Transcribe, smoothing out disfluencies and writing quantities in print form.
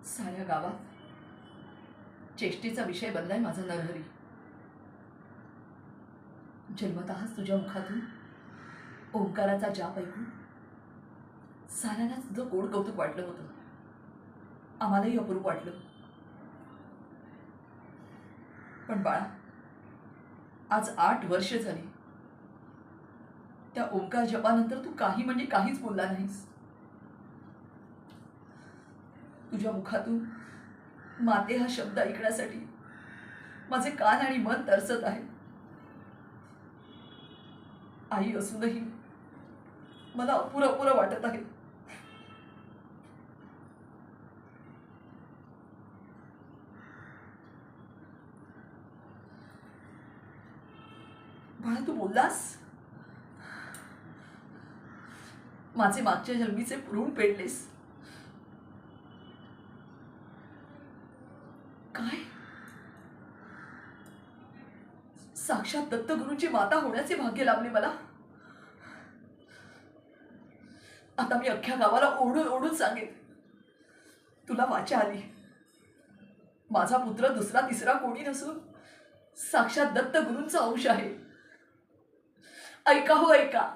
साऱ्या गावात चेष्टेचा विषय बनलाय माझा नरहरी. जन्मतःच तुझ्या मुखातून ओंकाराचा जाप ऐकून साऱ्यांनाच तुझं गोड कौतुक वाटलं होतं. आम्हालाही अपूर्व वाटलं. पण बाळा, आज 8 वर्ष झाली. त्या ओंकार जपानंतर तू काही म्हणजे काहीच बोलला नाहीस. तुझ्या मुखातून माते हा शब्द ऐकण्यासाठी माझे कान आणि मन तरसत आहे. आई असूनही मला अपुरं वाटत आहे. बाळा, तू बोललास. माझे मागच्या जन्मीचे ऋण फेडलेस. काय? साक्षात दत्तगुरूंची माता होण्याचे भाग्य लाभले मला. आता मी अख्ख्या गावाला ओढून ओढून सांगेन, तुला वाचा आली. माझा पुत्र दुसरा तिसरा कोणी नसून साक्षात दत्तगुरूंचा अंश आहे. ऐका हो ऐका.